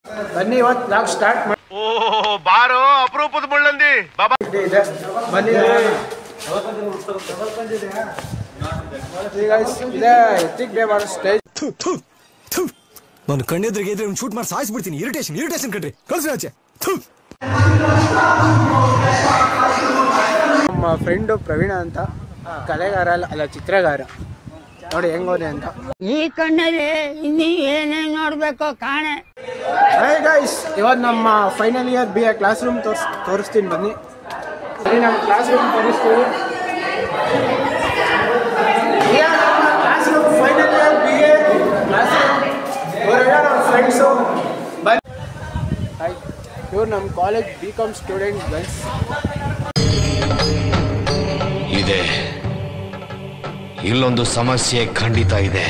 ಬನ್ನಿ ಇವತ್ತು blog start ಮಾಡಿ. ಓ ಬಾರೋ ಅಪರೂಪದ ಮುಳ್ಳಂದಿ ಬಾಬಾ ಇದೆ ಬನ್ನಿ ಇದೆ ಎತ್ತಿಕ್ ಡೇ ಮಾಡೋ ಸ್ಟೇಜ್. ನಾನು ಕಣ್ಣೆದ್ರಿಗೆ ಇದ್ರೆ ಒಂದು ಶೂಟ್ ಮಾಡಿ ಸಾಯಿಸ್ಬಿಡ್ತೀನಿ. ಇರಿಟೇಷನ್ ಕಣ್ರಿ, ಕಳ್ಸಿ ಆಚೆ. ನಮ್ಮ ಫ್ರೆಂಡು ಪ್ರವೀಣ ಅಂತ ಕಲೆಗಾರ ಅಲ್ಲ ಚಿತ್ರಗಾರ, ನೋಡಿ ಹೆಂಗೋದೆ ಅಂತ. ಈ ಕಣ್ಣಲ್ಲಿ ಇನ್ನೀ ಏನೇನು ನೋಡ್ಬೇಕೋ ಕಾಣೆ. ಹಾಯ್ ಗೈಸ್, ಇವತ್ತು ನಮ್ಮ final year BA class room ತೋರಿಸ್ತೀನಿ ಬನ್ನಿ. ನಮ್ಮ ಕ್ಲಾಸ್ ರೂಮ್ ತೋರಿಸ್ತೀವಿ. Class room final year BA class room ಅವರೆಲ್ಲ ನಮ್ಮ ಫ್ರೆಂಡ್ಸು ಬನ್ನಿ. ಹಾಯ್, ಇವ್ರು ನಮ್ಮ ಕಾಲೇಜ್ BCom ಸ್ಟೂಡೆಂಟ್ಸ್ ಗೈಸ್. ಇದೆ ಇಲ್ಲೊಂದು ಸಮಸ್ಯೆ ಖಂಡಿತ ಇದೆ.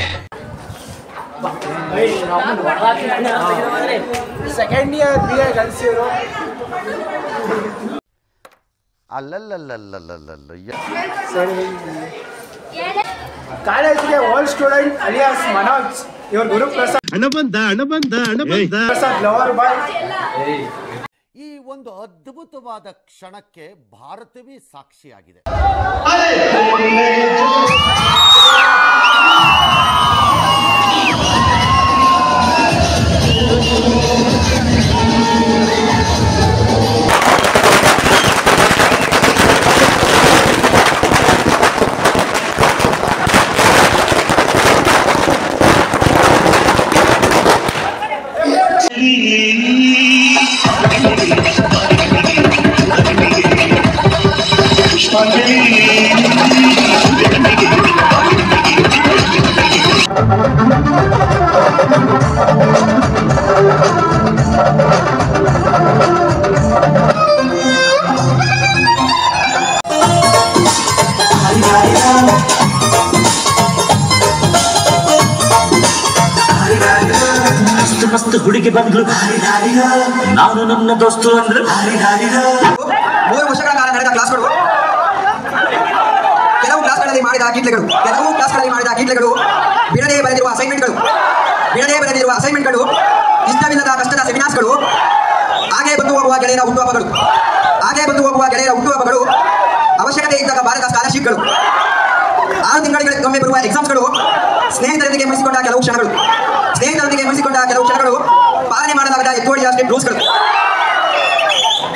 ಸೆಕೆಂಡ್ ಇಯರ್ BA ಗರ್ಲ್ಸ್ ಇವರು. ಕಾಲೇಜ್ಗೆ ಓಲ್ಡ್ ಸ್ಟೂಡೆಂಟ್ ಅಲಿಯಾಸ್ ಮನೋಜ್, ಇವ್ರ ಗುರುಪ್ರಸಾದ್ ಲವರ್ ಬಾಯ್. ಈ ಒಂದು ಅದ್ಭುತವಾದ ಕ್ಷಣಕ್ಕೆ ಭಾರತವೇ ಸಾಕ್ಷಿಯಾಗಿದೆ. ಮಸ್ತ್ ಹುಡುಗಿ ಬಂದ್ರು, ನಾನು ನನ್ನ ದೋಸ್ತು ಅಂದ್ರೆ. 3 ವರ್ಷಗಳ ಕಾಲ ನಡೆದ ಕ್ಲಾಸ್ಗಳು, ಕೆಲವು ಕ್ಲಾಸ್ಗಳಲ್ಲಿ ಮಾಡಿದ ಕೀಟ್ಲೆಗಳು, ಬಿಡದೆ ಬರೆದಿರುವ ಅಸೈನ್ಮೆಂಟ್ಗಳು, ಇಷ್ಟವಿಲ್ಲದ ಕಷ್ಟದ ಸೆಮಿನಾರ್ಸ್ಗಳು, ಹಾಗೆ ಬಂದು ಹೋಗುವ ಗೆಳೆಯರ ಹುಟ್ಟುಹಬ್ಬಗಳು, ಅವಶ್ಯಕತೆ ಇದ್ದಾಗ ಬಾರದ ಸ್ಕಾಲರ್ಶಿಪ್ಗಳು, 6 ತಿಂಗಳಿಗೊಮ್ಮೆ ಬರುವ ಎಕ್ಸಾಮ್ಸ್ಗಳು, ಸ್ನೇಹಿತರೊಂದಿಗೆ ಮುಗಿಸಿಕೊಂಡ ಕೆಲವು ಕ್ಷಣಗಳು, ಪಾಲನೆ ಮಾಡಲಾಗದ ಎತ್ಕೋಡಿಯ ಸ್ಟೇಟ್ ರೂಲ್ಸ್ಗಳು,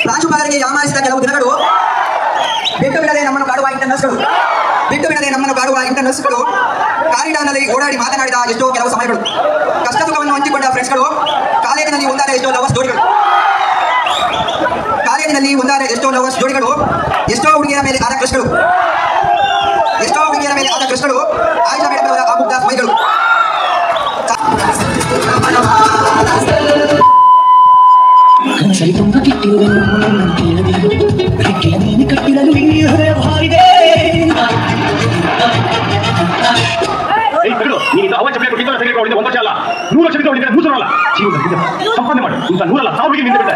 ಪ್ರಾಂಶುಪಾಲರಿಗೆ ಯಾಮಾರಿಸಿದ ಕೆಲವು ದಿನಗಳು, ಬಿಟ್ಟು ಬಿಡದೆ ನಮ್ಮನ್ನು ಕಾಡುವ ಇಂಟರ್ನಲ್ಸ್ಗಳು, ಕಾರಿಡಾರ್ನಲ್ಲಿ ಓಡಾಡಿ ಮಾತನಾಡಿದ ಎಷ್ಟೋ ಕೆಲವು ಸಮಯಗಳು, ಕಷ್ಟ ಸುಖವನ್ನು ಹಂಚಿಕೊಂಡ ಫ್ರೆಂಡ್ಸ್ಗಳು, ಕಾಲೇಜಿನಲ್ಲಿ ಒಂದಾದ ಎಷ್ಟೋ ಲವರ್ಸ್ ಜೋಡಿಗಳು, ಎಷ್ಟೋ ಹುಡುಗಿಯರ ಮೇಲೆ ಆದ ಕ್ರಶ್ಗಳು, ಆಯಿಷಾ ಮೇಡಮ್ ಅವರ ಅಮುಗ್ಧ ಸ್ಮೈಲ್ಗಳು, ಸಂಪಾದನೆ ಮಾಡಿ 100 100 1,000 ನಿಂತು ಬಿಟ್ಟ.